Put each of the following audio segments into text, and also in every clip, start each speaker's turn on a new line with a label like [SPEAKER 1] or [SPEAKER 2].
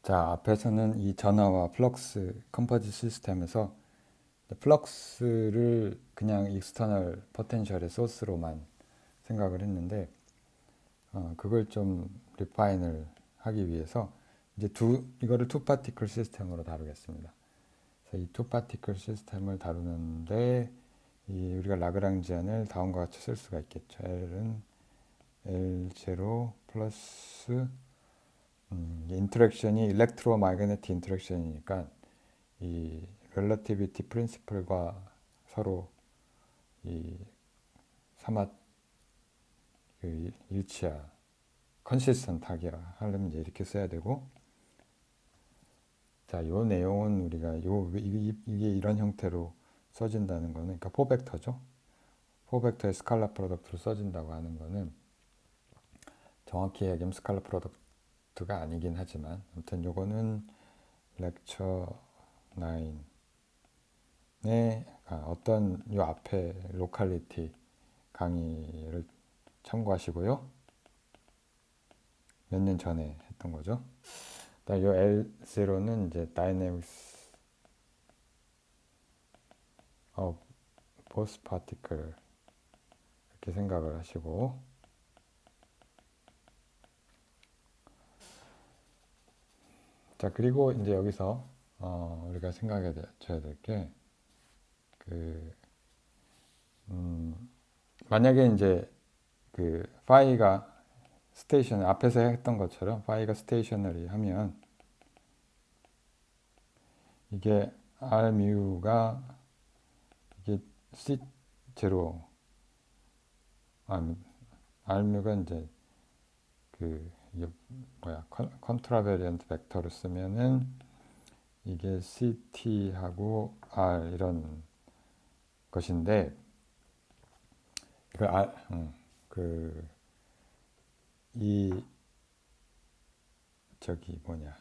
[SPEAKER 1] 자, 앞에서는 이 전하와 플럭스 컴포지 시스템에서 플럭스를 그냥 익스터널 포텐셜의 소스로만 생각을 했는데 그걸 좀 리파인을 하기 위해서 이제 이거를 투 파티클 시스템으로 다루겠습니다. 그래서 이 투 파티클 시스템을 다루는데 우리가 라그랑지안을 다음과 같이 쓸 수가 있겠죠. L은 L0 플러스 인터랙션이 일렉트로마그네틱 인터랙션이니까 이 렐러티비티 프린시플과 서로 이 사마 일치하 컨시스턴트하게 하려면 이제 이렇게 써야 되고, 자, 요 내용은 우리가 이게 이런 형태로 써진다는 거는, 그러니까 포벡터죠. 포벡터의 스칼라 프로덕트로 써진다고 하는 거는 정확히 얘기하면 스칼라 프로덕트가 아니긴 하지만, 아무튼 요거는 렉처 9의 어떤 요 앞에 로컬리티 강의를 참고하시고요. 몇 년 전에 했던 거죠. 요 L0는 이제 Dynamics of Both Particle 이렇게 생각을 하시고, 자, 그리고 이제 여기서 우리가 생각해 줘야 될 게, 만약에 이제 파이가 스테이션 앞에서 했던 것처럼 파이가 스테이셔너리 하면 이게 R 뮤가 이게 C0 R 뮤가 이제 이게 뭐야 컨트라베리언트 벡터를 쓰면은 이게 CT하고 R 이런 것인데, 그 R 이 저기 뭐냐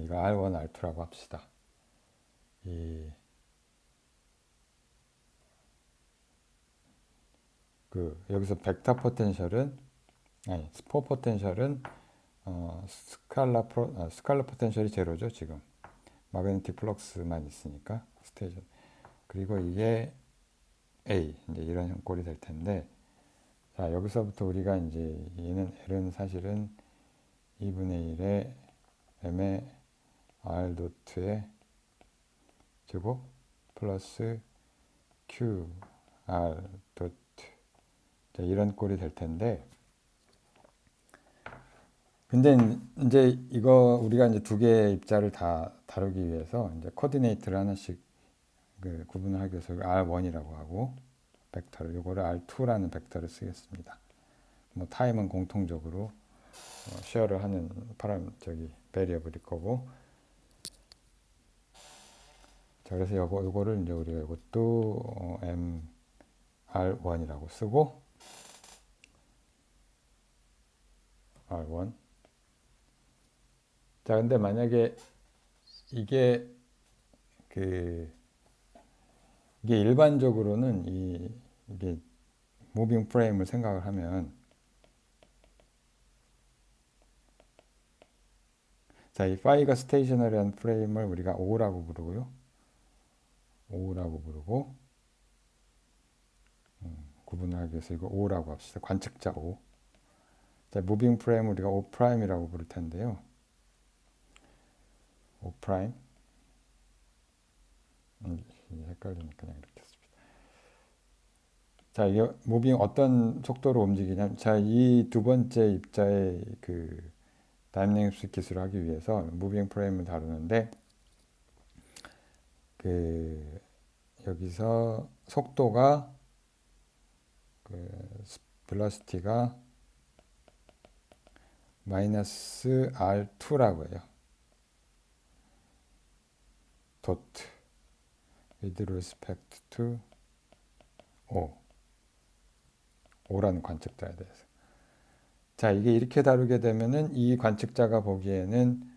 [SPEAKER 1] 이거 R1 R2라고 합시다. 여기서 벡터 포텐셜은 스포 포텐셜은 스칼라 포텐셜이 제로죠 지금. 마그네틱 플럭스만 있으니까 스테이션. 그리고 이게 A 이제 이런 꼴이 될 텐데, 자, 여기서부터 우리가 이제 얘는 L은 사실은 2분의 1의 M의 R 도트의 제곱 플러스 Q R 도트, 자, 이런 꼴이 될 텐데, 근데 이제 이거 우리가 이제 두 개의 입자를 다 다루기 위해서 이제 코디네이트를 하나씩 구분을 하기 위해서 R1이라고 하고 벡터를 요거를 R2라는 벡터를 쓰겠습니다. 뭐 타임은 공통적으로 쉐어를 하는 베리어블일 거고, 자, 그래서 요거를 이제 우리가 이것도 M R1이라고 쓰고 R1. 자, 근데 만약에 이게 이게 일반적으로는 이게 무빙 프레임을 생각을 하면, 자, 이 파이가 스테이셔너리한 프레임을 우리가 O라고 부르고요. O라고 부르고, 구분을 하기 위해서 이거 O라고 합시다. 관측자 O. 자, 무빙 프레임 우리가 O 프라임이라고 부를 텐데요. O 프라임. 헷갈리니까 그냥 이렇게 씁니다. 자, 이 무빙 어떤 속도로 움직이냐면, 자, 이 두 번째 입자의 다이내믹스 기술을 하기 위해서 무빙 프레임을 다루는데, 여기서 속도가 velocity가 마이너스 R2라고 해요. dot with respect to O라는 관측자에 대해서. 자, 이게 이렇게 다루게 되면은 이 관측자가 보기에는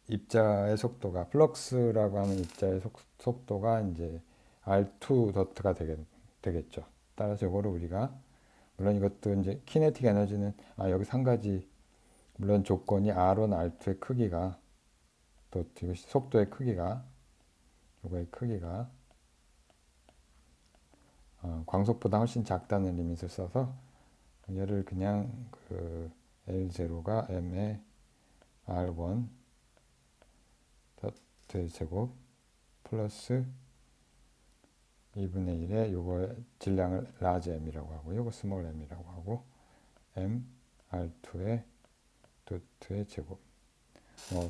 [SPEAKER 1] 입자의 속도가 플럭스라고 하는 입자의 속도가 이제 R2 도트가 되겠죠. 따라서 이거를 우리가, 물론 이것도 이제 키네틱 에너지는 여기서 한 가지 물론 조건이 R1, R2의 크기가 도트, 이것이 속도의 크기가, 요거의 크기가 광속보다 훨씬 작다는 리밋을 써서 얘를 그냥 그 L0가 M의 R1 도트의 제곱 플러스 2분의 1에 요거 질량을 large m이라고 하고 요거 small m이라고 하고 m r2의 도트의 제곱.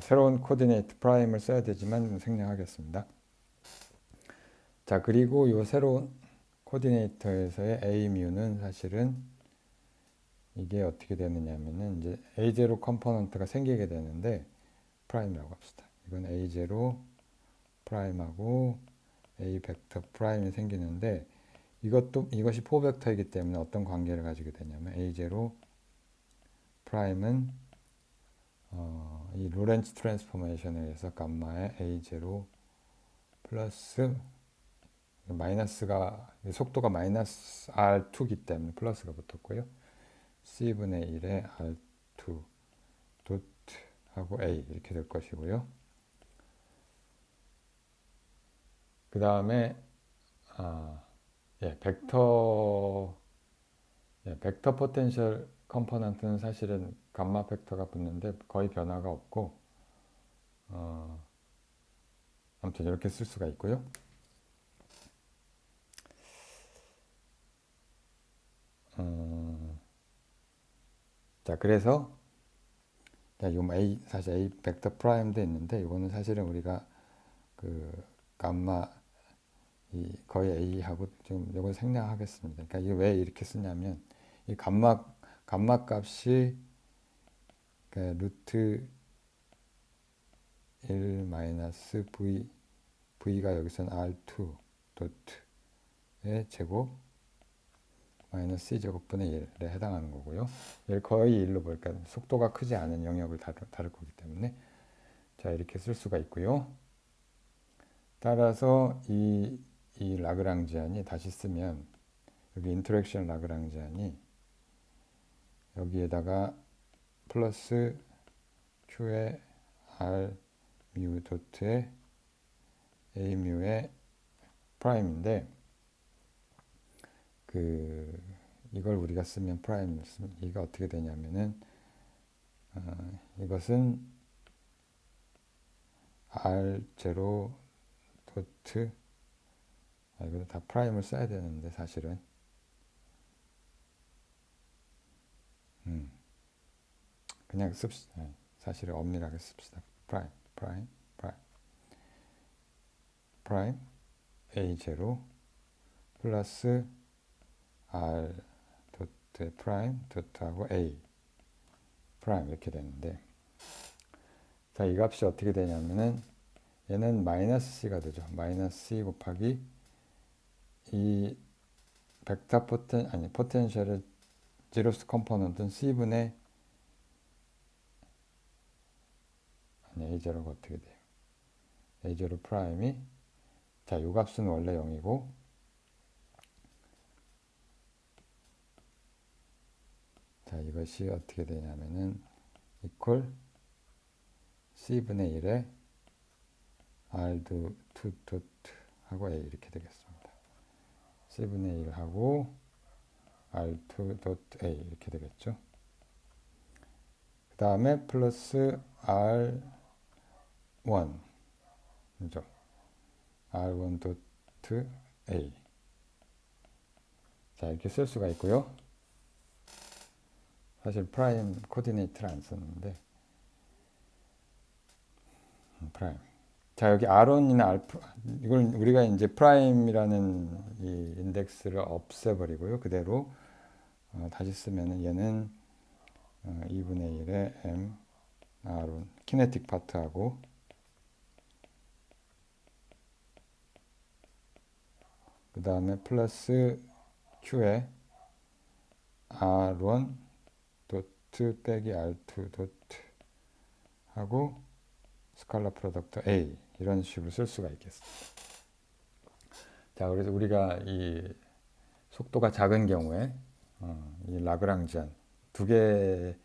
[SPEAKER 1] 새로운 코디네이트 프라임을 써야 되지만 생략하겠습니다. 자, 그리고 요 새로운 코디네이터에서의 a 뮤는 사실은 이게 어떻게 되느냐면은 이제 a0 컴포넌트가 생기게 되는데 프라임이라고 합시다. 이건 a0 프라임하고 a 벡터 프라임이 생기는데 이것이 포벡터이기 때문에 어떤 관계를 가지게 되냐면 a0 프라임은 이 로렌츠 트랜스포메이션에 의해서 감마의 a0 플러스 마이너스가 속도가 마이너스 r2기 때문에 플러스가 붙었고요. c분의 1의 r2 도트하고 a 이렇게 될 것이고요. 그 다음에 벡터 포텐셜 컴포넌트는 사실은 감마 벡터가 붙는데 거의 변화가 없고 아무튼 이렇게 쓸 수가 있고요. 자, 그래서 사실 A 벡터 프라임도 있는데 이거는 사실은 우리가 그 감마 거의 A하고 좀 이걸 생략하겠습니다. 그러니까 이게 왜 이렇게 쓰냐면 이 감마 값이 루트 1 마이너스 V가 여기서는 R2 도트의 제곱 마이너스 C제곱분의 1에 해당하는 거고요. 얘를 거의 1로 볼까 속도가 크지 않은 영역을 다룰 거기 때문에 자, 이렇게 쓸 수가 있고요. 따라서 이 라그랑지안이 다시 쓰면 여기 인터랙션 라그랑지안이 여기에다가 플러스 Q의 R 뮤 도트의 A 뮤의 프라임인데 이걸 우리가 쓰면 프라임을 쓰면 이게 어떻게 되냐면은 이것은 R0 도트 이거 다 프라임을 써야 되는데 사실은 그냥 씁시다. 사실은 엄밀하게 씁시다. 프라임 A0 플러스 R 도트 프라임 도트하고 A 프라임 이렇게 되는데 자, 이 값이 어떻게 되냐면은 얘는 마이너스 C가 되죠. 마이너스 C 곱하기 이 벡터 포텐셜의 제로스 컴포넌트는 C분의 A0가 어떻게 돼요? A0 프라임이 자, 요 값은 원래 0이고 자, 이것이 어떻게 되냐면은 이퀄 C분의 1에 R2 도트 하고 A 이렇게 되겠습니다. C분의 1 하고 R2 도트 A 이렇게 되겠죠. 그 다음에 플러스 R1 그죠? R1 도트 A 자, 이렇게 쓸 수가 있고요. 사실 프라임 코디네이트를 안 썼는데 프라임 자, 여기 R1이나 알파 이걸 우리가 이제 프라임이라는 이 인덱스를 없애버리고요. 그대로 다시 쓰면은 얘는 2분의 1의 M R1 키네틱 파트하고 그 다음에 플러스 Q에 R1 도트 빼기 R2 도트 하고 스칼라 프로덕트 A 이런 식으로 쓸 수가 있겠습니다. 자, 그래서 우리가 이 속도가 작은 경우에 이 라그랑지안 두 개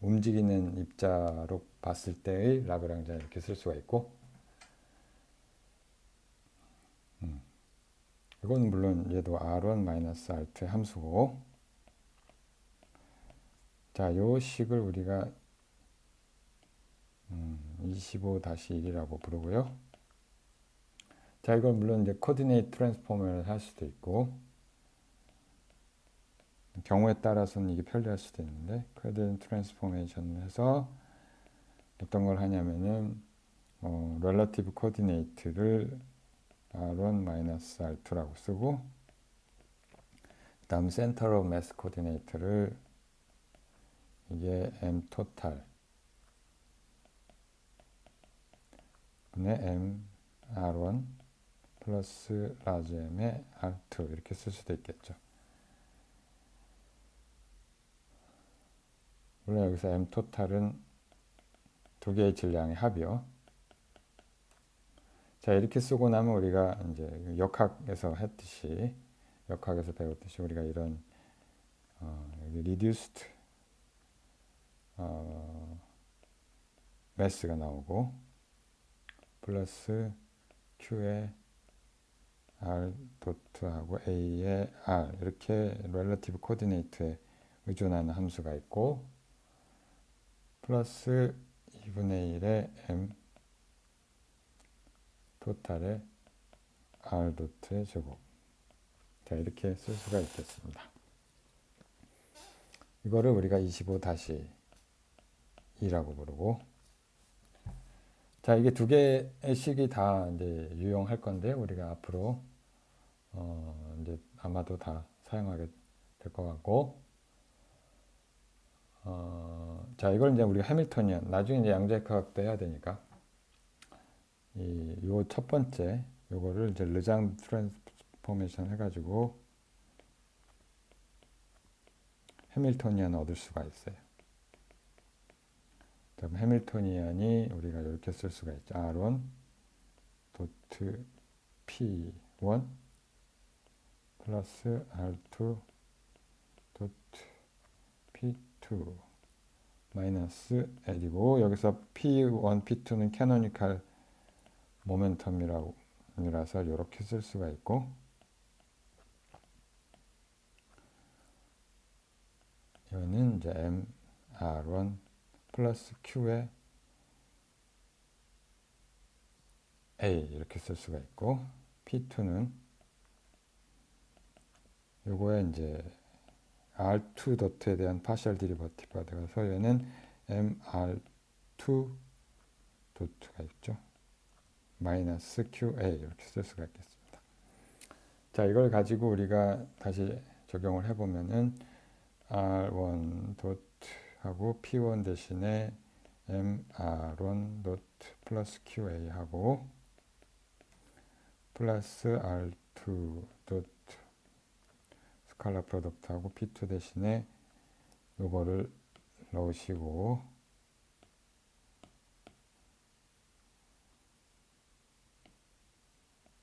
[SPEAKER 1] 움직이는 입자로 봤을 때의 라그랑지안 이렇게 쓸 수가 있고, 이건 물론 얘도 R1-R2의 함수고, 자, 요 식을 우리가 25-1이라고 부르고요. 자, 이걸 물론 이제 코디네이트 트랜스포머를 할 수도 있고, 경우에 따라서는 이게 편리할 수도 있는데, 코디네이트 트랜스포메이션을 해서 어떤 걸 하냐면은 렐러티브 코디네이트를 R1-R2라고 쓰고, 그 다음 센터 오브 매스 코디네이트를 이게 M 토탈 분의 M R1 플러스 라지 M의 R2 이렇게 쓸 수도 있겠죠. 물론 여기서 M 토탈은 두 개의 질량의 합이요. 자, 이렇게 쓰고 나면 우리가 이제 역학에서 했듯이, 역학에서 배웠듯이 우리가 이런 여기 reduced 매스가 나오고 플러스 Q의 R 도트하고 A의 R 이렇게 렐러티브 코디네이트에 의존하는 함수가 있고, 플러스 2분의 1의 M 토탈의 R 도트의 제곱. 자, 이렇게 쓸 수가 있겠습니다. 이거를 우리가 25-2라고 부르고, 자, 이게 두 개의 식이 다 이제 유용할 건데, 우리가 앞으로 이제 아마도 다 사용하게 될 것 같고, 자, 이걸 이제 우리가 해밀토니언, 나중에 이제 양자역학도 해야 되니까, 요 첫 번째, 요거를 이제 르장 트랜스포메이션 해가지고 해밀토니언 얻을 수가 있어요. 그럼 해밀토니언이 우리가 이렇게 쓸 수가 있죠. R1 도트 P1 플러스 R2 도트 P2 마이너스 L이고, 여기서 P1, P2는 캐노니컬 모멘텀이라서 이렇게 쓸 수가 있고, 이거는 이제 M R1 플러스 Q의 A 이렇게 쓸 수가 있고, P2는 요거에 이제 R2 도트에 대한 파셜 디리버티브가 되어서 얘는 MR2 도트가 있죠. 마이너스 QA 이렇게 쓸 수가 있겠습니다. 자, 이걸 가지고 우리가 다시 적용을 해보면은 R1 도트하고 P1 대신에 MR1 도트 플러스 QA 하고 플러스 R2 도트 스칼라 프로덕트하고 P2 대신에 요거를 넣으시고,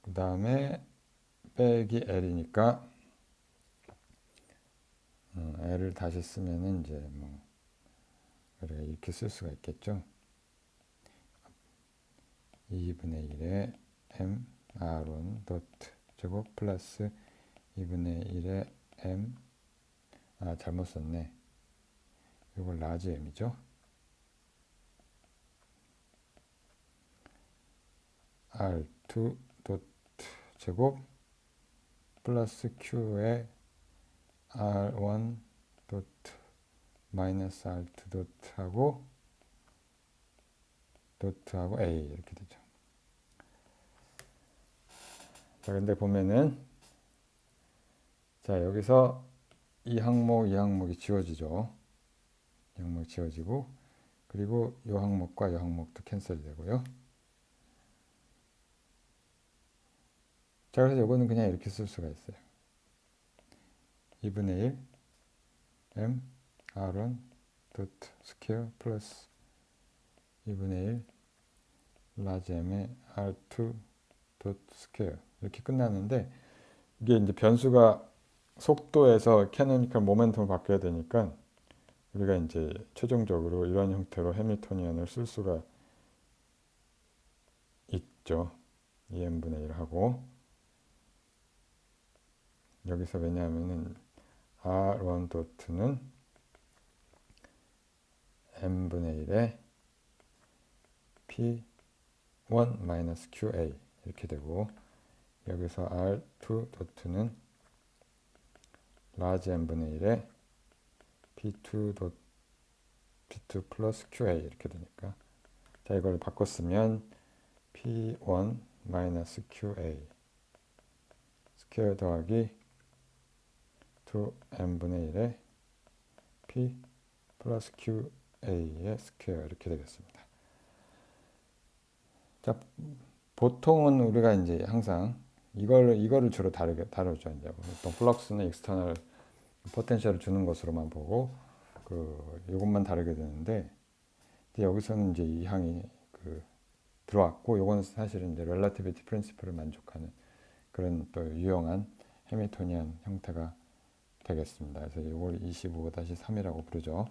[SPEAKER 1] 그 다음에 빼기 L이니까 L을 다시 쓰면은 이제 뭐 우리가 이렇게 쓸 수가 있겠죠. 2분의 1의 M R1 도트 제곱 플러스 2분의 1의 M 잘못 썼네. 이걸 라지 M이죠. R2 도트 제곱 플러스 Q의 R1 도트 마이너스 R2 도트하고 A 이렇게 되죠. 자, 근데 보면은 자, 여기서 이 항목이 지워지죠. 이 항목이 지워지고, 그리고 이 항목과 이 항목도 캔슬이 되고요. 자, 그래서 이거는 그냥 이렇게 쓸 수가 있어요. 2분의 1 M R1 도트 스퀘어 플러스 2분의 1 라지 M의 R2 도트 스퀘어 이렇게 끝나는데, 이게 이제 변수가 속도에서 캐노니컬 모멘텀을 바뀌어야 되니까 우리가 이제 최종적으로 이런 형태로 해밀토니안을 쓸 수가 있죠. 2n분의 1 하고, 여기서 왜냐하면은 R1 도트는 n분의 1에 P1 마이너스 QA 이렇게 되고, 여기서 R2 도트는 라지 n분의 1에 P2 플러스 QA 이렇게 되니까, 자 이걸 바꿨으면 P1 마이너스 QA 스퀘어 더하기 2n분의 1에 P 플러스 QA의 스퀘어 이렇게 되겠습니다. 자, 보통은 우리가 이제 항상 이거를 주로 다루죠. 이제 보통 플럭스는 익스터널 포텐셜을 주는 것으로만 보고 이것만 다루게 되는데, 이제 여기서는 이제 이 항이 들어왔고, 요거는 사실은 이제 렐러티비티 프린시플을 만족하는 그런 또 유용한 해밀토니안 형태가 되겠습니다. 그래서 이걸 25-3이라고 부르죠.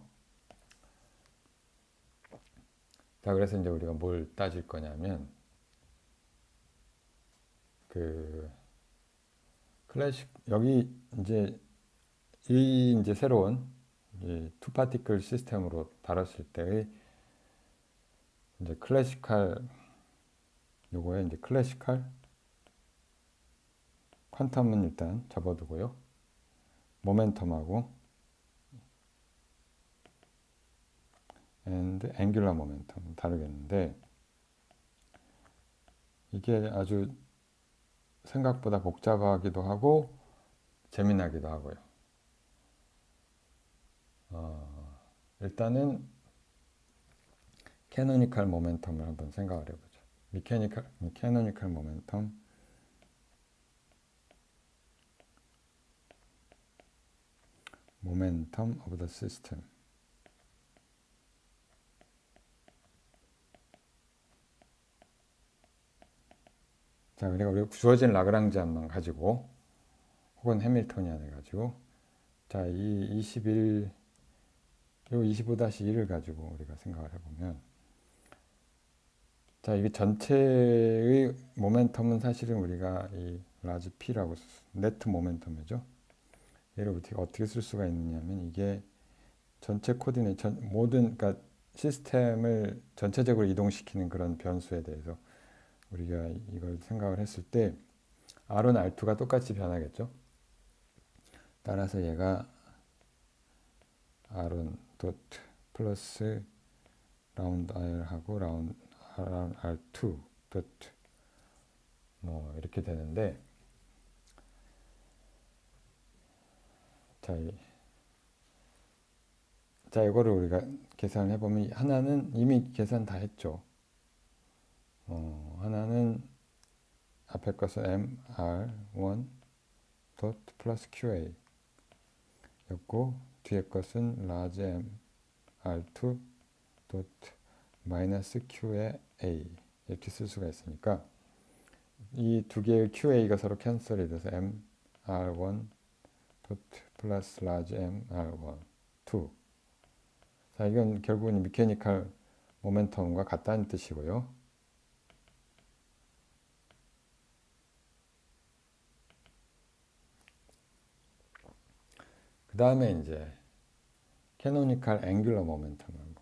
[SPEAKER 1] 자, 그래서 이제 우리가 뭘 따질 거냐면, 클래식, 여기 이제 이제 새로운 투 파티클 시스템으로 다뤘을 때의 이제 클래시칼, 요거에 이제 클래시칼 퀀텀은 일단 접어두고요. 모멘텀하고 and angular momentum 다루겠는데, 이게 아주 생각보다 복잡하기도 하고 재미나기도 하고요. 일단은 캐노니컬 모멘텀을 한번 생각을 해보죠. 캐노니컬 모멘텀 of the system. 자, 그러니까 우리가 주어진 라그랑지안만 가지고 혹은 해밀토니안을 가지고, 자, 이 25-1을 가지고 우리가 생각을 해보면, 자, 이게 전체의 모멘텀은 사실은 우리가 이 라지 P라고 네트 모멘텀이죠. 얘를 어떻게 쓸 수가 있느냐면, 이게 전체 코디네이트, 그러니까 시스템을 전체적으로 이동시키는 그런 변수에 대해서 우리가 이걸 생각을 했을 때 R은 R2가 똑같이 변하겠죠. 따라서 얘가 R1 도트 플러스 라운드 R하고 라운드 R2 도트 뭐 이렇게 되는데, 자, 이거를 우리가 계산을 해보면, 하나는 이미 계산 다 했죠. 하나는 앞에 것은 MR1 도트 플러스 QA 였고, 뒤에 것은 large MR2 도트 마이너스 QA 이렇게 쓸 수가 있으니까, 이 두 개의 QA가 서로 캔슬이 돼서 MR1 도트 플러스 large MR1 2. 자, 이건 결국은 미케니컬 모멘텀과 같다는 뜻이고요. 그 다음에 이제 캐노니컬 앵귤러 모멘텀을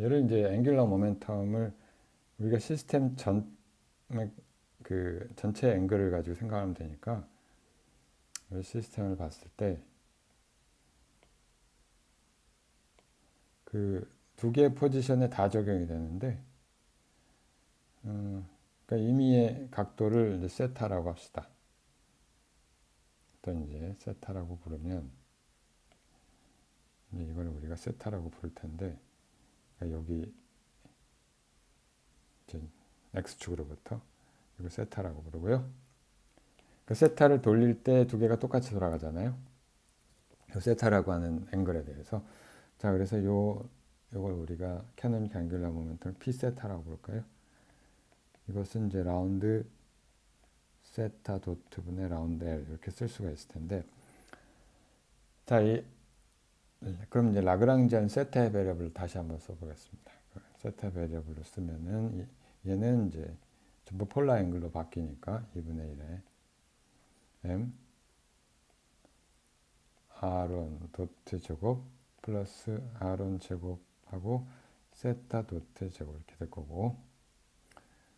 [SPEAKER 1] 얘를 이제 앵귤러 모멘텀을 우리가 시스템 전체 앵글을 가지고 생각하면 되니까, 이 시스템을 봤을 때 두 개의 포지션에 다 적용이 되는데, 그러니까 임의의 각도를 이제 세타라고 합시다. 또 이제 세타라고 부르면, 이걸 우리가 세타라고 부를 텐데, 그러니까 여기 이제 x축으로부터 이거 세타라고 부르고요. 그 세타를 돌릴 때 두 개가 똑같이 돌아가잖아요. 그 세타라고 하는 앵글에 대해서, 자, 그래서 요걸 우리가 캐노닉 앵귤러 모멘텀을 P 세타라고 볼까요? 이것은 이제 라운드 세타 도트 분의 라운드 L 이렇게 쓸 수가 있을 텐데, 자, 그럼 이제 라그랑지안 세타 베리어블을 다시 한번 써보겠습니다. 세타 베리어블로 쓰면은 얘는 이제 전부 폴라 앵글로 바뀌니까 2분의 1에 m r1 도트 제곱 플러스 r1 제곱하고 세타 도트 제곱 이렇게 될 거고,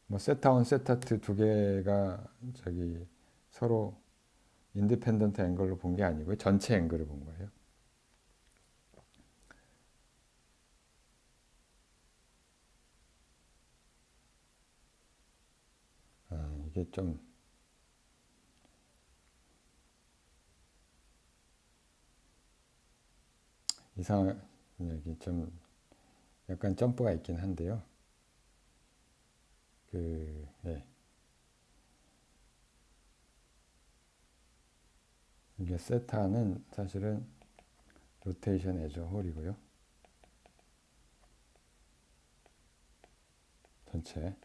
[SPEAKER 1] 뭐 세타1, 세타2 두 개가 저기 서로 인디펜던트 앵글로 본 게 아니고요. 전체 앵글을 본 거예요. 이게 좀 여기 좀 약간 점프가 있긴 한데요. 예. 이게 세타는 사실은 로테이션 에저 홀이고요. 전체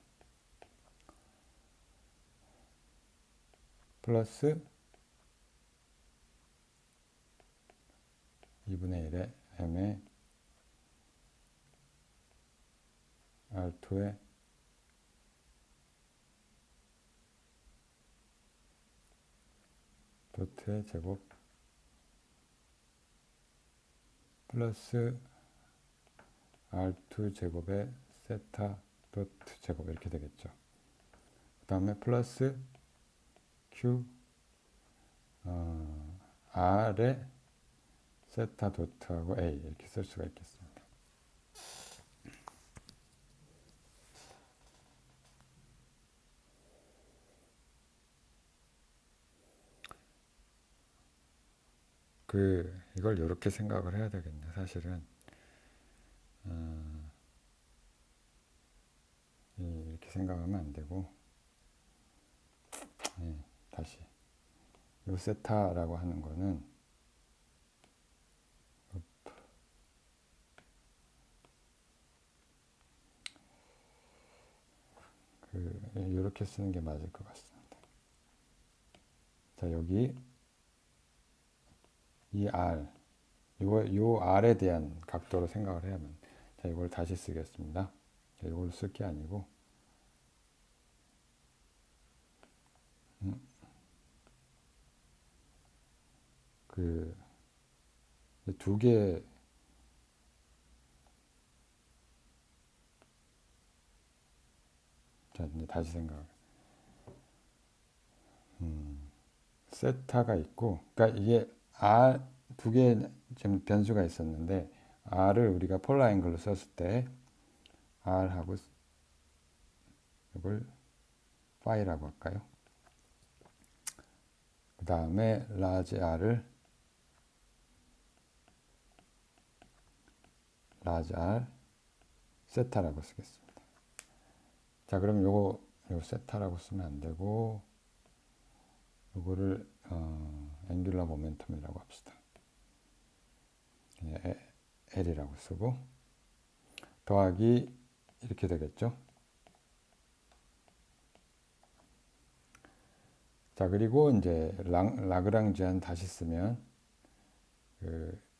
[SPEAKER 1] 플러스 2분의 1의 m의 r2의 도트의 제곱 플러스 r2 제곱의 세타 도트 제곱 이렇게 되겠죠. 그 다음에 플러스 q r의 세타 도트하고 a 이렇게 쓸 수가 있겠습니다. 이걸 이렇게 생각을 해야 되겠네. 사실은 이렇게 생각하면 안 되고, 다시 요 세타라고 하는 거는 이렇게 쓰는 게 맞을 것 같습니다. 자, 여기 이 R, 요 R에 대한 각도로 생각을 해야만. 자, 이걸 다시 쓰겠습니다. 이걸 쓸 게 아니고, 두 개, 자, 이제 다시 생각. 세타가 있고, 그러니까 이게 R 두 개 지금 변수가 있었는데, R을 우리가 폴라 앵글로 썼을 때, R하고 이걸 파이라고 할까요? 그 다음에 라지 R을 라지 R 세타라고 쓰겠습니다. 자, 그럼 요거 세타라고 쓰면 안 되고, 요거를 앵귤러 모멘텀이라고 합시다. L이라고 쓰고, 더하기 이렇게 되겠죠. 자, 그리고 이제 라그랑지안 다시 쓰면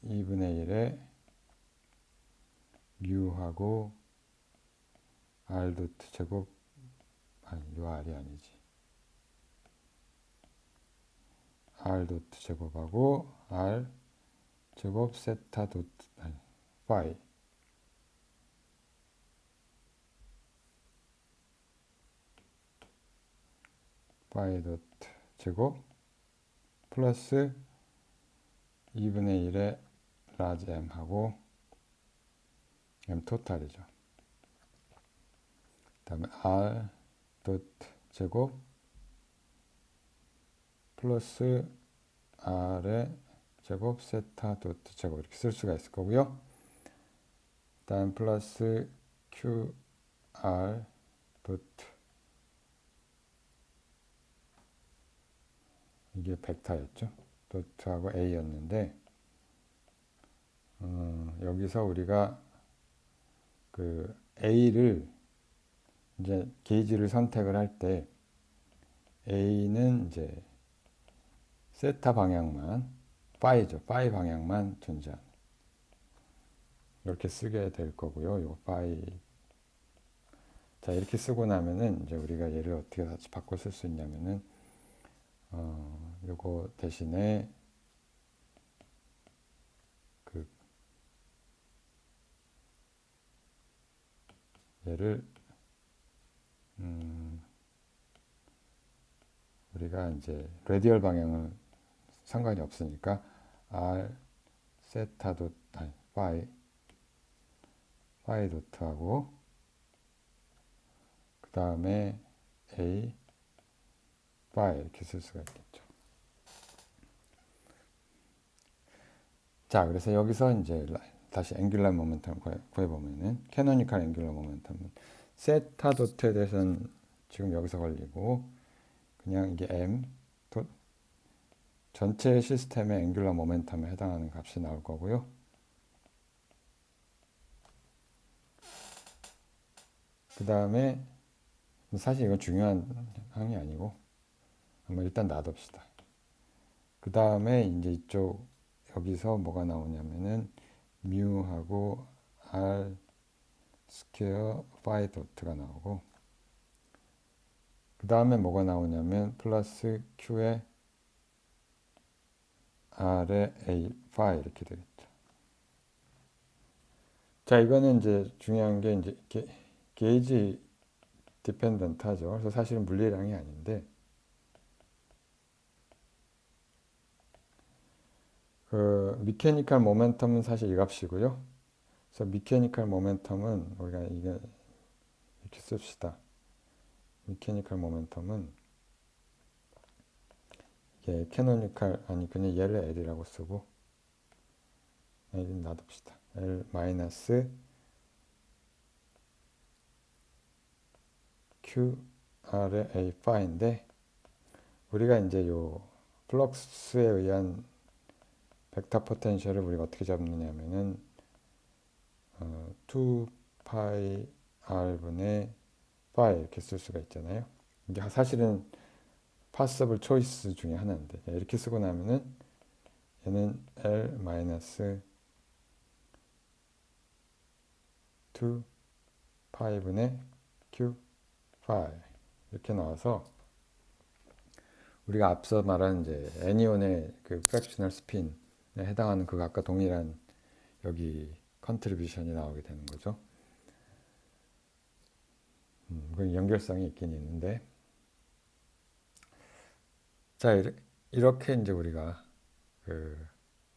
[SPEAKER 1] 2분의 1에 U하고 R 도트 제곱, 아니 요 R이 아니지, R 도트 제곱하고 R 제곱 세타 도트, 아니 파이 도트 제곱 플러스 2분의 1의 라지 M하고 M 토탈이죠. 그 다음에 R 도트 제곱 플러스 R의 제곱 세타 도트 제곱 이렇게 쓸 수가 있을 거고요. 그 다음 플러스 QR 도트, 이게 벡터였죠. 도트하고 A였는데, 여기서 우리가 그 A를 이제 게이지를 선택을 할 때 A는 이제 세타 방향만 파이죠. 파이 방향만 존재하는 이렇게 쓰게 될 거고요. 요 파이 자 이렇게 쓰고 나면은 이제 우리가 얘를 어떻게 다시 바꿔 쓸 수 있냐면은 요거 대신에 그 얘를 우리가 이제 레디얼 방향은 상관이 없으니까 R 세타 도 아니 파이 도트하고 그 다음에 A 파이 이렇게 쓸 수가 있겠죠. 자 그래서 여기서 이제 다시 앵귤러 모멘텀 구해보면은 캐노니컬 앵귤러 모멘텀은 세타 도트에 대해서는 지금 여기서 걸리고 그냥 이게 M 전체 시스템의 앵귤러 모멘텀에 해당하는 값이 나올 거고요. 그 다음에 사실 이건 중요한 항이 아니고 한번 일단 놔둡시다. 그 다음에 이제 이쪽 여기서 뭐가 나오냐면은 뮤하고 R 스퀘어 파이 도트가 나오고 그 다음에 뭐가 나오냐면 플러스 Q에 R에 A 파이 이렇게 되겠죠. 자 이거는 이제 중요한 게 이제 게이지 디펜던트 하죠. 그래서 사실은 물리량이 아닌데 그 미케니컬 모멘텀은 사실 이 값이고요. 그래서 미케니컬 모멘텀은 우리가 이게 이렇게 씁시다. 미케니컬 모멘텀은 이게 캐노니컬 아니 그냥 얘를 L이라고 쓰고 L은 놔둡시다. L 마이너스 Q R의 A 파인데 우리가 이제 요 플럭스에 의한 벡터 포텐셜을 우리가 어떻게 잡느냐면은 2파이 R분의 파이 이렇게 쓸 수가 있잖아요. 이게 사실은 파서블 초이스 중에 하나인데 이렇게 쓰고 나면은 얘는 L 마이너스 2 파이분의 Q 파이 이렇게 나와서 우리가 앞서 말한 이제 애니온의 그 프랙셔널 스핀에 해당하는 그 아까 동일한 여기 컨트리뷰션이 나오게 되는 거죠. 그 연결성이 있긴 있는데 자 이렇게 이제 우리가 그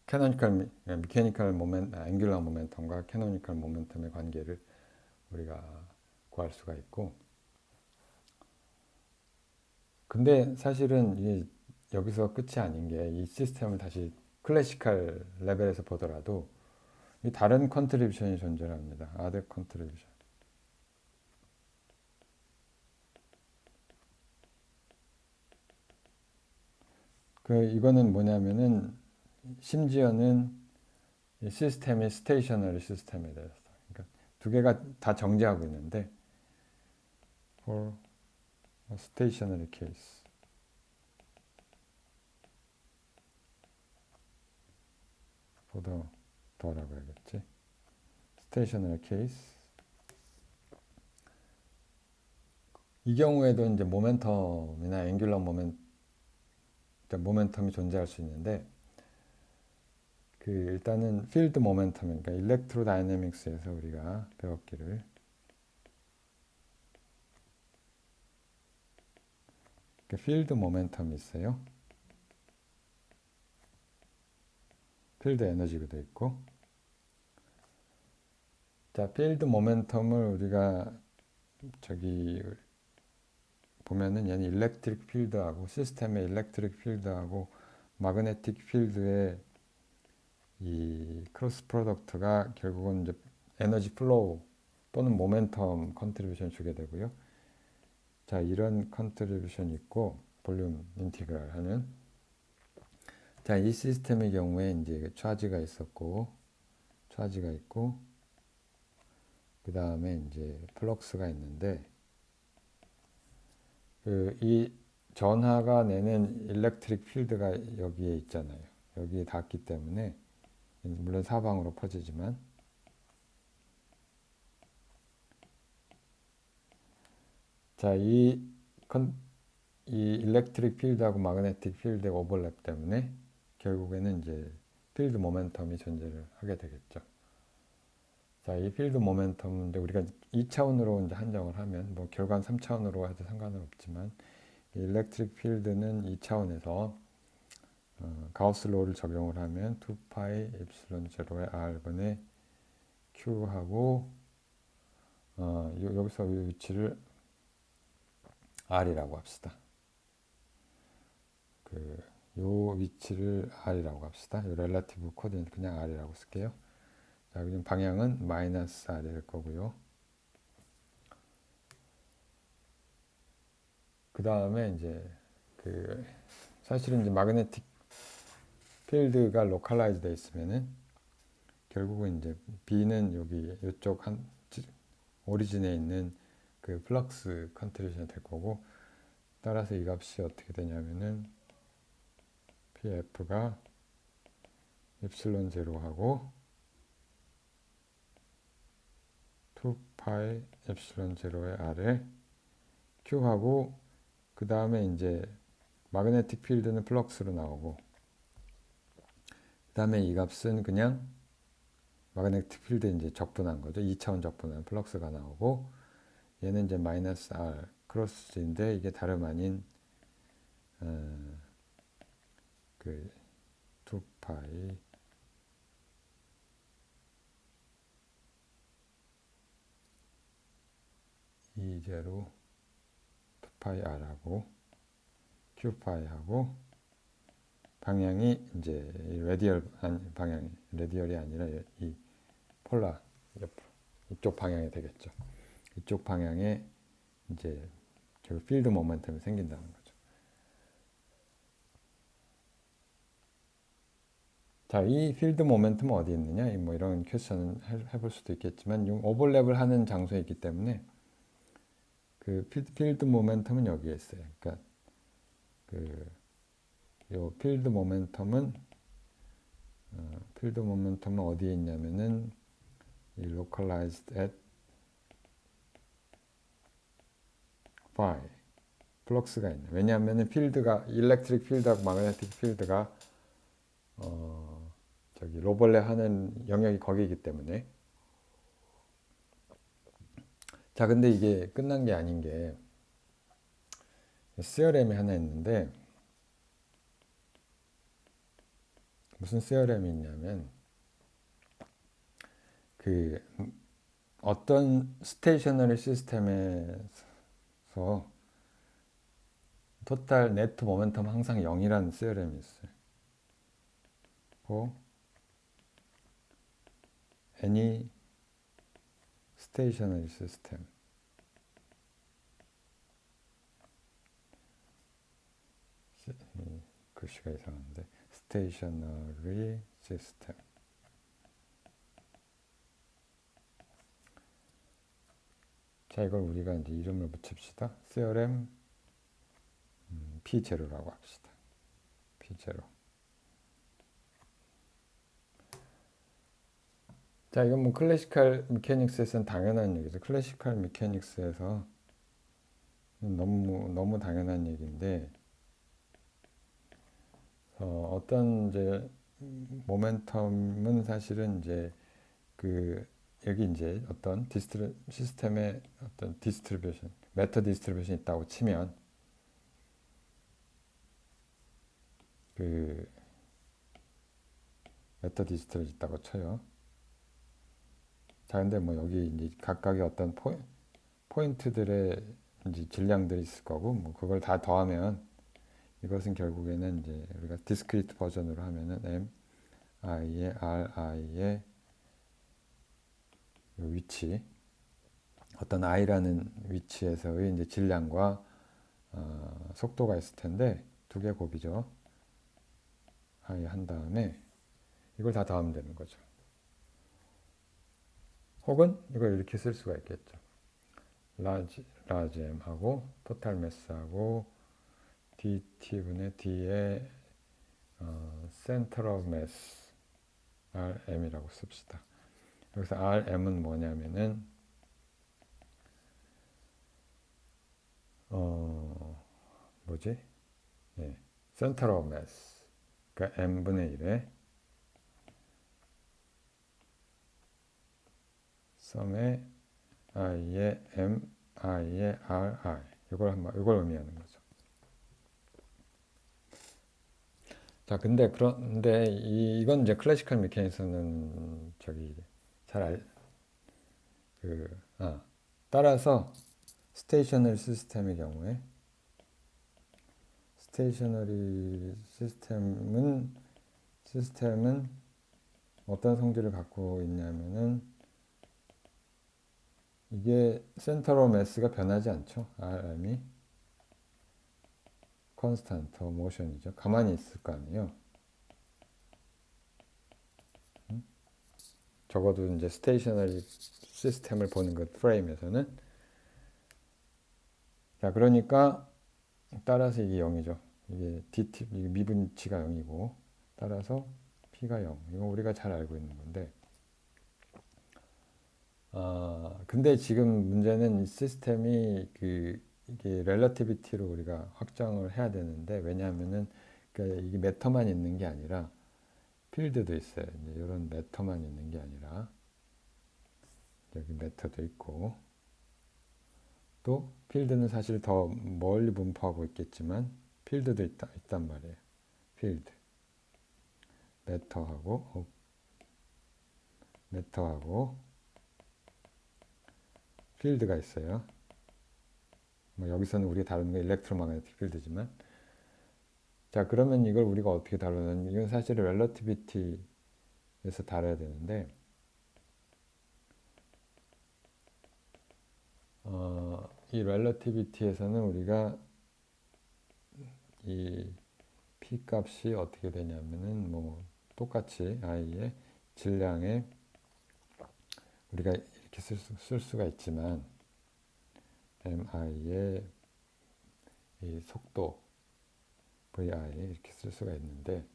[SPEAKER 1] 캐노니컬 미케니컬 앵귤러 모멘텀과 캐노니컬 모멘텀의 관계를 우리가 구할 수가 있고 근데 사실은 이게 여기서 끝이 아닌 게 이 시스템을 다시 클래시컬 레벨에서 보더라도 이 다른 컨트리뷰션이 존재합니다. other contribution. 이거는 뭐냐면은 심지어는 이 시스템이 스테이셔너리 시스템에 대해서 그러니까 두 개가 다 정지하고 있는데 for a stationary case 더라고 해야겠지. stationary case 이 경우에도 이제 모멘텀이나 앵귤러 모멘텀이 존재할 수 있는데 그 일단은 필드 모멘텀 그러니까 일렉트로다이내믹스에서 우리가 배웠기를 필드 모멘텀이 있어요. 필드 에너지도 있고 자 필드 모멘텀을 우리가 저기 보면은 얘는 일렉트릭 필드하고 시스템의 일렉트릭 필드하고 마그네틱 필드의 이 크로스 프로덕트가 결국은 이제 에너지 플로우 또는 모멘텀 컨트리뷰션 주게 되고요. 자 이런 컨트리뷰션이 있고 볼륨 인티그랄 하는 자 이 시스템의 경우에 이제 차지가 있었고 차지가 있고 그 다음에 이제 플럭스가 있는데 이 전하가 내는 일렉트릭 필드가 여기에 있잖아요. 여기에 닿기 때문에 물론 사방으로 퍼지지만 자, 이 일렉트릭 필드하고 마그네틱 필드의 오버랩 때문에 결국에는 이제 필드 모멘텀이 존재를 하게 되겠죠. 자, 이 필드 모멘텀인데 우리가 2차원으로 이제 한정을 하면 뭐 결과는 3차원으로 해도 상관은 없지만 이 일렉트릭 필드는 2차원에서 가우스 로를 적용을 하면 2파이 엡실론 제로의 r분의 q하고 여기서 이 위치를 r이라고 합시다. 요 위치를 r이라고 합시다. 요 렐러티브 코디네이트 그냥 r이라고 쓸게요. 자, 그럼 방향은 마이너스 r일 거고요. 그 다음에 이제 사실은 이제 마그네틱 필드가 로컬라이즈 돼 있으면은 결국은 이제 B는 여기 이쪽 오리진에 있는 그 플럭스 컨트리션이 될 거고, 따라서 이 값이 어떻게 되냐면은 PF가 엡실론 제로하고 2파이 엡실론 제로의 R에 Q하고 그 다음에 이제 마그네틱 필드는 플럭스로 나오고 그 다음에 이 값은 그냥 마그네틱 필드 이제 적분한 거죠. 2차원 적분한 플럭스가 나오고 얘는 이제 마이너스 R 크로스인데 이게 다름 아닌 그 2파이 E0 2파이 R하고 Q파이하고 방향이 이제 레디얼이 아니라 이 폴라 옆으로 이쪽 방향이 되겠죠. 이쪽 방향에 이제 결국 필드 모멘텀이 생긴다는 거죠. 자, 이 필드 모멘텀은 어디 있느냐? 뭐 이런 퀘스천을 해볼 수도 있겠지만 오버랩을 하는 장소에 있기 때문에 그 필드 모멘텀은 여기에 있어요. 그러니까 요 필드 모멘텀은 어디에 있냐면은 이 localized at phi 플럭스가 있네. 왜냐하면은 필드가 일렉트릭 필드하고 마그네틱 필드가 저기 로벌레 하는 영역이 거기이기 때문에. 자, 근데 이게 끝난 게 아닌 게 시어렘이 하나 있는데 무슨 시어렘이 있냐면 어떤 스테이셔너리 시스템에서 토탈 네트 모멘텀 항상 0이라는 시어렘이 있어요. any stationary system 글씨가 이상한데 stationary system 자, 이걸 우리가 이제 이름을 붙입시다. theorem P0라고 합시다. P0. 자, 이건 뭐 클래시컬 미케닉스에서는 당연한 얘기죠. 클래시컬 미케닉스에서 너무 당연한 얘기인데 어떤 이제 모멘텀은 사실은 이제 여기 이제 어떤 시스템의 어떤 디스트리뷰션, 메터 디스트리뷰션이 있다고 치면 메터 디스트리뷰션이 있다고 쳐요. 자, 근데 뭐 여기 이제 각각의 어떤 포인트들의 이제 질량들이 있을 거고 뭐 그걸 다 더하면 이것은 결국에는 이제 우리가 디스크리트 버전으로 하면은 MI의 RI의 위치 어떤 i라는 위치에서의 이제 질량과 속도가 있을 텐데 두 개 곱이죠. i 한 다음에 이걸 다 더하면 되는 거죠. 혹은 이걸 이렇게 쓸 수가 있겠죠. large m하고 total mass하고 dt분의 d의 center of mass rm이라고 씁시다. 여기서 rm은 뭐냐면은 뭐지? 예, center of mass. 그러니까 m분의 1에 sum의 i의 m, i의 ri. 이걸 의미하는 거죠. 자, 그런데 이건 이제 클래시컬 메케닉스는 잘 따라서 스테이셔너리 시스템의 경우에 스테이셔너리 시스템은 어떤 성질을 갖고 있냐면은 이게 센터 오브 매스가 변하지 않죠. RM이 컨스탄트 모션이죠. 가만히 있을 거 아니에요. 적어도 이제 스테이셔너리 시스템을 보는 그 프레임에서는. 자, 그러니까 따라서 이게 0이죠. 이게 이게 미분치가 0이고 따라서 P가 0. 이거 우리가 잘 알고 있는 건데. 근데 지금 문제는 이 시스템이 이게 렐러티비티로 우리가 확정을 해야 되는데, 왜냐하면은 이게 매터만 있는 게 아니라 필드도 있어요. 이제 이런 매터만 있는 게 아니라 여기 매터도 있고, 또 필드는 사실 더 멀리 분포하고 있겠지만 필드도 있단 말이에요. 필드 매터하고 필드가 있어요. 뭐 여기서는 우리가 다루는 게 일렉트로마그네틱 필드지만, 자, 그러면 이걸 우리가 어떻게 다루는? 이건 사실은 렐러티비티에서 다뤄야 되는데, 이 렐러티비티에서는 우리가 이 P 값이 어떻게 되냐면은 뭐 똑같이 I의 질량에 우리가 이렇게 쓸 수가 있지만 MI의 이 속도 VI 이렇게 쓸 수가 있는데,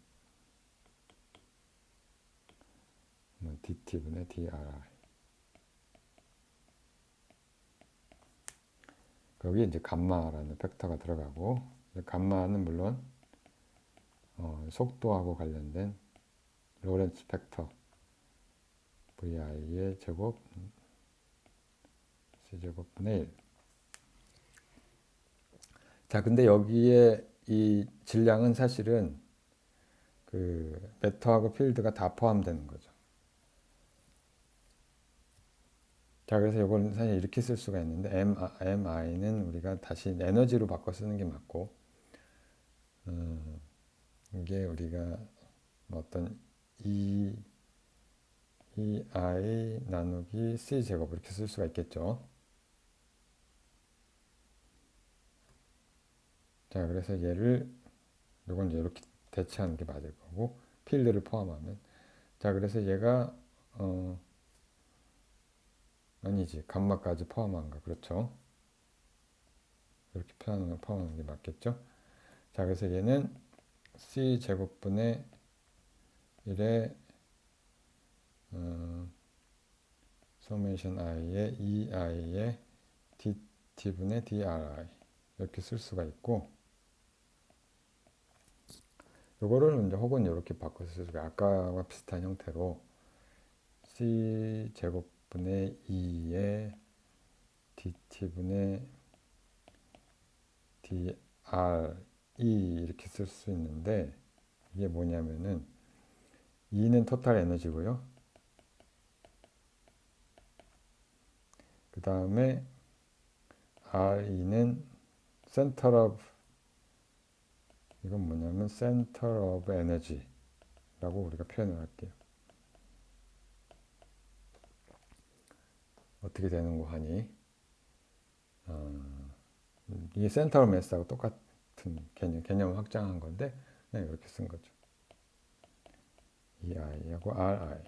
[SPEAKER 1] 뭐 DT분의 DRI, 거기에 이제 감마라는 팩터가 들어가고, 감마는 물론 속도하고 관련된 로렌츠 팩터 VI의 제곱 C제곱분의 1. 자, 근데 여기에 이 질량은 사실은 그 매터하고 필드가 다 포함되는 거죠. 자, 그래서 이걸 사실 이렇게 쓸 수가 있는데, MI는 우리가 다시 에너지로 바꿔 쓰는 게 맞고, 이게 우리가 어떤 EI 나누기 C제곱 이렇게 쓸 수가 있겠죠. 자, 그래서 이건 이제 이렇게 대체하는 게 맞을 거고, 필드를 포함하면. 자, 그래서 얘가 아니지, 감마까지 포함한 거, 그렇죠. 이렇게 포함하는 게 맞겠죠. 자, 그래서 얘는 C제곱분의 1의 서메이션 i의 EI의 DT분의 DRI 이렇게 쓸 수가 있고, 요거를 이제 혹은 이렇게 바꿔서 쓸 수가, 아까와 비슷한 형태로 C제곱분의 2의 DT분의 DRE 이렇게 쓸 수 있는데, 이게 뭐냐면은 E는 토탈 에너지고요. 그 다음에 RE는 센터 오브, 이건 뭐냐면 센터 오브 에너지라고 우리가 표현을 할게요. 어떻게 되는 거 하니? 이게 센터 오브 매스하고 똑같은 개념을 확장한 건데, 이렇게 쓴 거죠. EI하고 RI,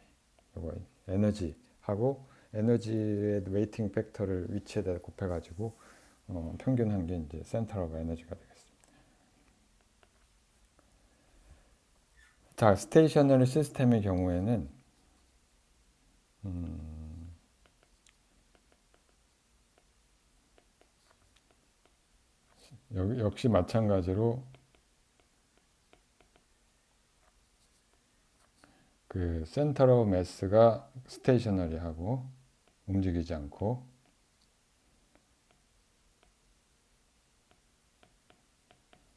[SPEAKER 1] 이거 에너지하고 에너지의 웨이팅 팩터를 위치에다 곱해가지고 평균한 게 이제 센터 오브 에너지가 되겠습니다. 자, 스테이셔너리 시스템의 경우에는 역시 마찬가지로 그 센터 오브 매스가 스테이셔너리하고 움직이지 않고,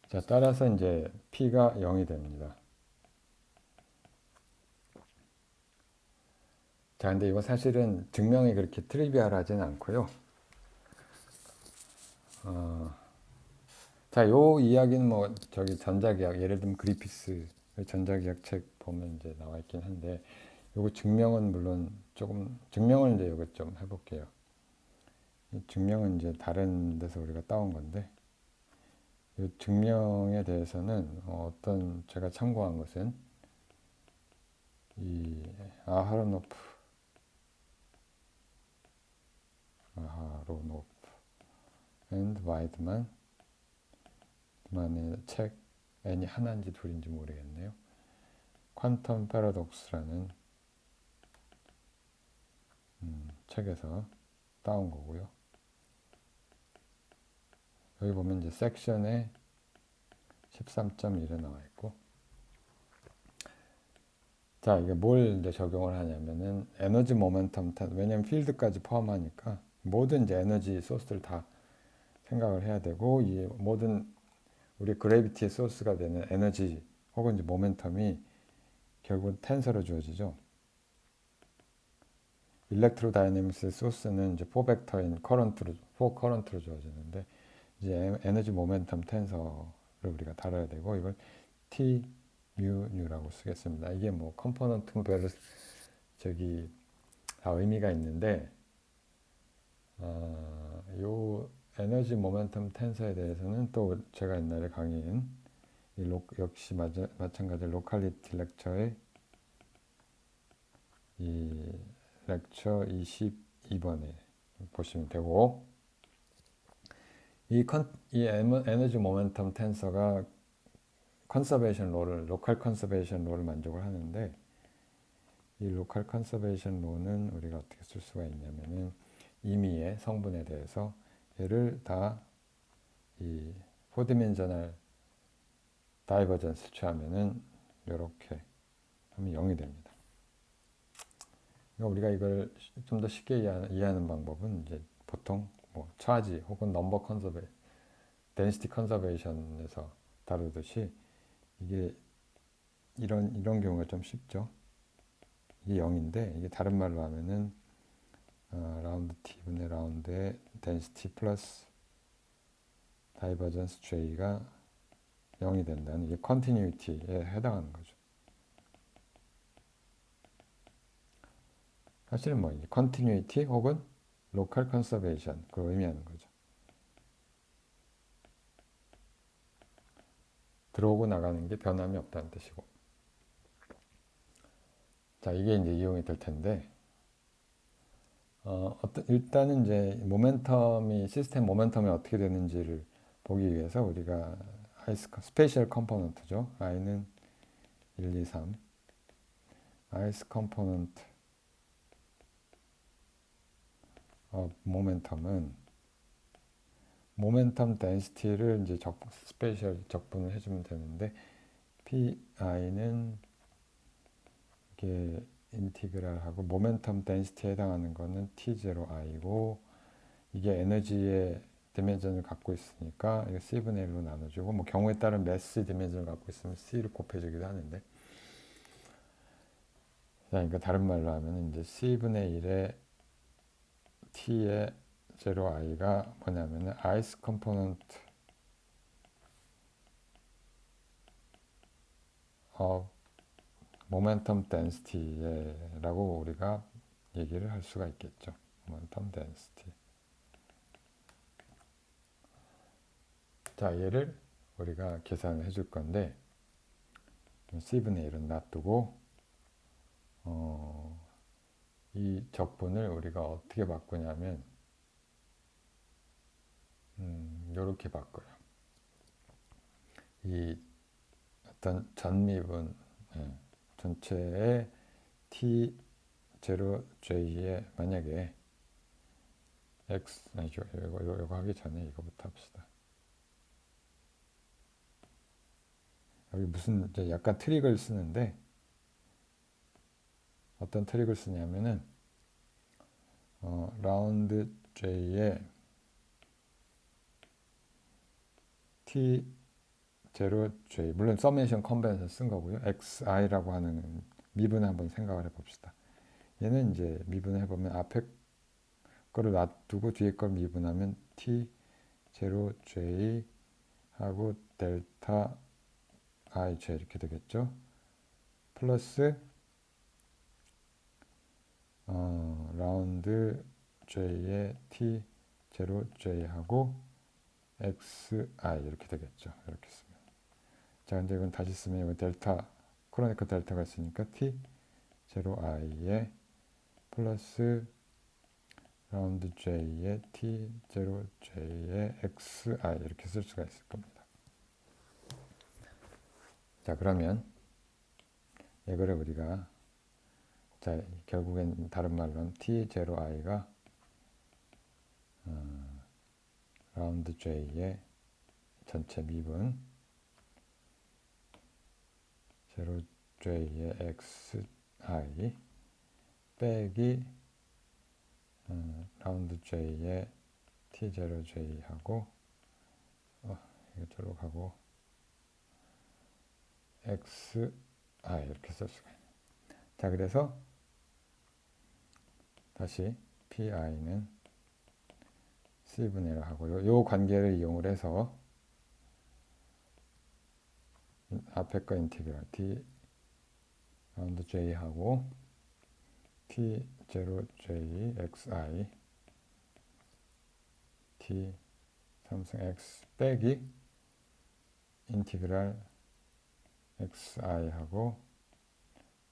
[SPEAKER 1] 자, 따라서 이제 P가 0이 됩니다. 자, 근데 이거 사실은 증명이 그렇게 트리비얼하진 않고요. 자, 요 이야기는 뭐 저기 전자기학, 예를 들면 그리피스 전자기학 책 보면 이제 나와 있긴 한데, 요거 증명은 물론 조금, 증명을 이제 요거 좀 해볼게요. 이 증명은 이제 다른 데서 우리가 따온 건데, 이 증명에 대해서는 어떤 제가 참고한 것은 이 아하로노프 앤드 와이드만의 책, N이 하나인지 둘인지 모르겠네요. 퀀텀 패러독스라는 책에서 따온 거고요. 여기 보면 이제 섹션에 13.1에 나와 있고, 자, 이게 뭘 이제 적용을 하냐면은 에너지 모멘텀, 왜냐면 필드까지 포함하니까 모든 이제 에너지 소스를 다 생각을 해야 되고, 이 모든 우리 그래비티의 소스가 되는 에너지 혹은 이제 모멘텀이 결국 텐서로 주어지죠. 일렉트로다이내믹스의 소스는 이제 4벡터인 커런트로, 4커런트로 주어지는데, 이제 에너지 모멘텀 텐서를 우리가 다뤄야 되고, 이걸 T 뮤 뉴라고 쓰겠습니다. 이게 뭐 컴포넌트별로 저기 다 의미가 있는데, 요 에너지 모멘텀 텐서에 대해서는 또 제가 옛날에 강의한 역시 마찬가지로 로컬리티 렉처의 이 렉처 22번에 보시면 되고, 이 에너지 모멘텀 텐서가 컨서베이션 롤을, 로컬 컨서베이션 롤을 만족을 하는데, 이 로컬 컨서베이션 롤은 우리가 어떻게 쓸 수가 있냐면은 임의의 성분에 대해서 얘를 다 이 4디멘셔널 다이버전스 취하면은 이렇게 하면 0이 됩니다. 그러니까 우리가 이걸 좀 더 쉽게 이해하는 방법은 이제 보통 뭐 차지 혹은 넘버 컨서베, 덴시티 컨서베이션에서 다루듯이 이게 이런 경우가 좀 쉽죠. 이게 0인데 이게 다른 말로 하면은 라운드 t분의 라운드의 덴시티 플러스 다이버전스 J가 0이 된다는, 이게 컨티뉴이티에 해당하는 거죠. 사실은 뭐 컨티뉴이티 혹은 로컬 컨서베이션 그걸 의미하는 거죠. 들어오고 나가는 게 변함이 없다는 뜻이고. 자, 이게 이제 이용이 될 텐데, 일단은 이제 시스템 모멘텀이 어떻게 되는지를 보기 위해서 우리가 스페셜 컴포넌트죠. I는 1, 2, 3. I's component of momentum은 모멘텀 덴시티를 이제 스페셜 적분을 해주면 되는데, PI는 이게 인티그랄하고 모멘텀 덴시티에 해당하는 거는 T0I고, 이게 에너지의 디멘전을 갖고 있으니까 이거 C분의 1로 나눠주고, 뭐 경우에 따른 매스 디멘전을 갖고 있으면 C를 곱해주기도 하는데, 그러니까 다른 말로 하면 이제 C분의 1의 T의 0I가 뭐냐면은 I's component of momentum density라고 우리가 얘기를 할 수가 있겠죠. momentum density. 자, 얘를 우리가 계산을 해줄 건데, C분의 1은 놔두고, 이 적분을 우리가 어떻게 바꾸냐면 이렇게 바꿔요. 이 어떤 전미분 전체의 T0J에 만약에 X 이거 하기 전에 이거부터 합시다. 여기 무슨 이제 약간 트릭을 쓰는데 어떤 트릭을 쓰냐면은 라운드 J에 T0J 물론 서메이션 컨벤션 쓴 거고요. XI라고 하는 미분을 한번 생각을 해봅시다. 얘는 이제 미분을 해보면 앞에 거를 놔두고 뒤에 걸 미분하면 T0J 하고 델타 IJ 이렇게 되겠죠. 플러스 라운드 J의 T0J하고 XI 이렇게 되겠죠. 이렇게 쓰면. 자, 근데 이건 다시 쓰면 이건 델타, 크로니커 델타가 있으니까 T0I에 플러스 라운드 J의 T0J의 XI 이렇게 쓸 수가 있을 겁니다. 자, 그러면 이거를 우리가 자, 결국엔 다른 말로는 T0I가 라운드 J의 전체 미분 0J의 XI 빼기 라운드 J의 T0J하고 이거 저로 가고 XI 이렇게 쓸 수가 있네요. 자, 그래서 다시 PI는 C분의 1 하고요. 요 관계를 이용을 해서 앞에 거 인티그랄 T 라운드 J하고 T0J XI T 삼승 X 빼기 인티그랄 XI하고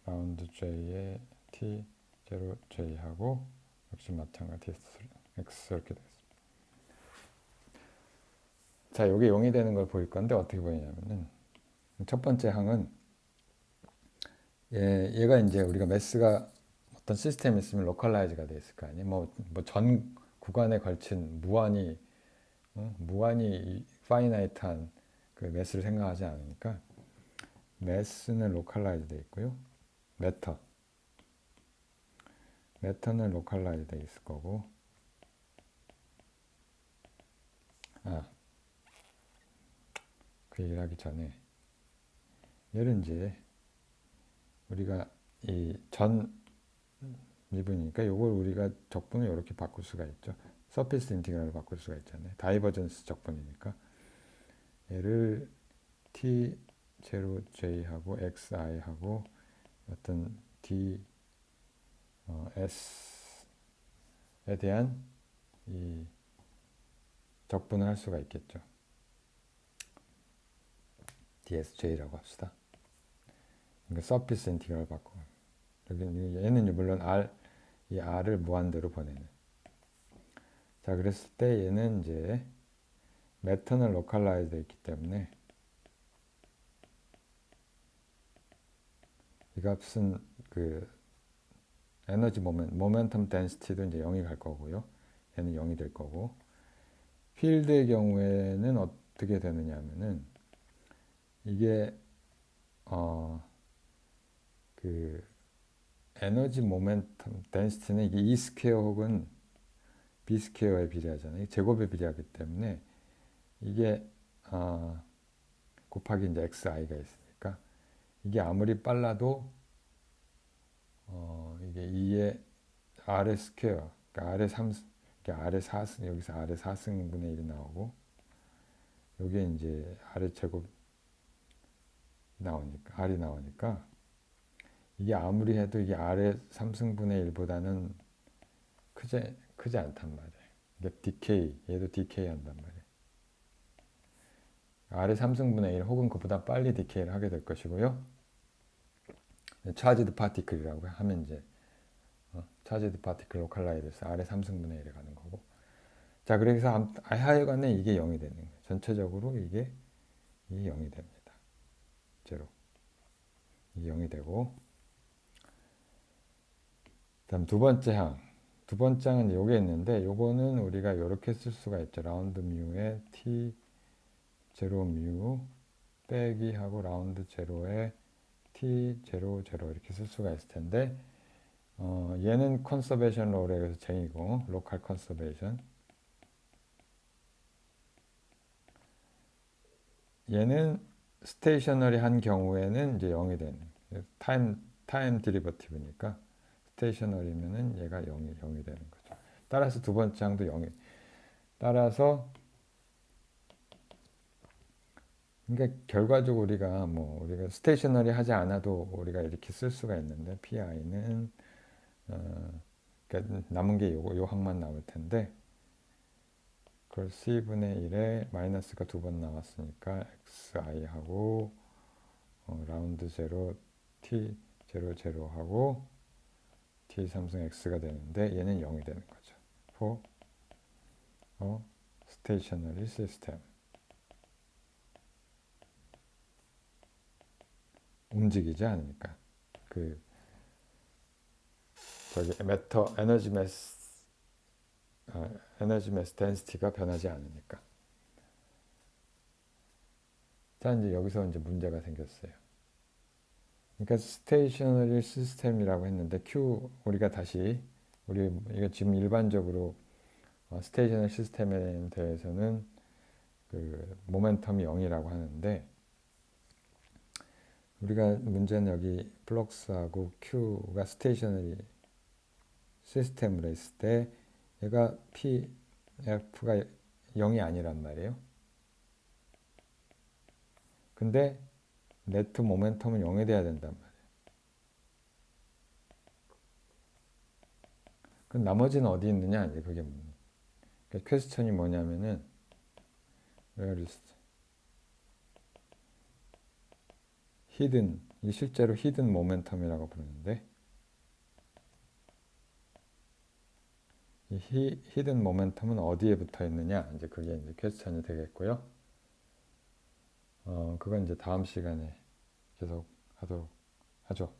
[SPEAKER 1] 라운드 J의 T0J하고 역시 마찬가지 X 이렇게 되겠습니다. 자, 여기 용이되는 걸 보일 건데 어떻게 보이냐면은 첫 번째 항은 얘가 이제 우리가 매스가 어떤 시스템이 있으면 로컬라이즈가 돼 있을 거 아니에요. 뭐 전 구간에 걸친 무한히 파이나이트한 그 매스를 생각하지 않으니까 매스는 로컬라이즈 돼 있고요. 매터는 로컬라이즈 돼 있을 거고 그 얘기를 하기 전에 얘를 이제 우리가 이 전 미분이니까 이걸 우리가 적분을 이렇게 바꿀 수가 있죠. 서피스 인티그랄로 바꿀 수가 있잖아요. 다이버전스 적분이니까 얘를 T0J하고 XI하고 어떤 S에 대한 이 적분을 할 수가 있겠죠. DSJ라고 합시다. 그러니까 서피스 인티그랄 바꾸고 얘는 물론 이 R을 무한대로 보내는. 자, 그랬을 때 얘는 이제 매터는 로컬라이즈 되어 있기 때문에 이 값은 그 에너지 모멘텀 덴시티도 이제 0이 갈 거고요. 얘는 0이 될 거고 필드의 경우에는 어떻게 되느냐 하면은 이게 그 에너지 모멘텀 덴시티는 이게 E 스퀘어 혹은 B 스퀘어에 비례하잖아요. 제곱에 비례하기 때문에 이게 곱하기 이제 XI가 있으니까 이게 아무리 빨라도 이게 2의 R의 스퀘어, 그러니까 R의 3, R의 4승, 여기서 R의 4승분의 1이 나오고 여기에 이제 R의 제곱 나오니까 R이 나오니까 이게 아무리 해도 이게 R의 3승분의 1보다는 크지 않단 말이에요. 이게 디케이, 얘도 디케이 한단 말이에요. R의 3승분의 1 혹은 그보다 빨리 디케이를 하게 될 것이고요. 차지드 파티클이라고 하면 이제 차지드 파티클 로컬라이드에서 아래 3승분의 1에 가는 거고. 자, 그래서 하여간에 이게 0이 되는 거예요. 전체적으로 이게 0이 됩니다. 제로. 이게 0이 되고. 다음 두 번째 항. 두 번째 항은 요게 있는데 요거는 우리가 이렇게 쓸 수가 있죠. 라운드 뮤에 t 제로 뮤 빼기 하고 라운드 제로에 t 제로 제로 이렇게 쓸 수가 있을 텐데 얘는 컨서베이션 롤에 그래서 쟁이고 로컬 컨서베이션. 얘는 스테이셔너리 한 경우에는 이제 0이 되는 타임 디리버티브니까 스테이셔너리면은 얘가 0이 되는 거죠. 따라서 두 번째 항도 0이. 따라서 그러니까 결과적으로 우리가 스테이셔너리 하지 않아도 우리가 이렇게 쓸 수가 있는데 PI는 그러니까 남은 게 요 항만 남을 텐데 그걸 C분의 1에 마이너스가 두 번 나왔으니까 XI하고 라운드 제로 T 제로 제로하고 T 삼승 X가 되는데 얘는 0이 되는 거죠. for stationary system. 움직이지 않으니까. 에너지 매스 덴시티가 변하지 않으니까. 자, 이제 여기서 이제 문제가 생겼어요. 그러니까 스테이셔너리 시스템이라고 했는데 우리가 다시 이거 지금 일반적으로 스테이셔너리 시스템에 대해서는 모멘텀이 0이라고 하는데 우리가 문제는 여기 플럭스하고 Q가 스테이셔너리 시스템으로 했을 때 얘가 F가 0이 아니란 말이에요. 근데 네트 모멘텀은 0이 돼야 된단 말이에요. 그럼 나머지는 어디 있느냐? 이제 그게 그러니까 퀘스천이 뭐냐면은 where is hidden, 이 실제로 hidden 모멘텀이라고 부르는데 이 hidden 모멘텀은 어디에 붙어 있느냐? 이제 그게 이제 퀘스천이 되겠고요. 그건 이제 다음 시간에 계속 하도록 하죠.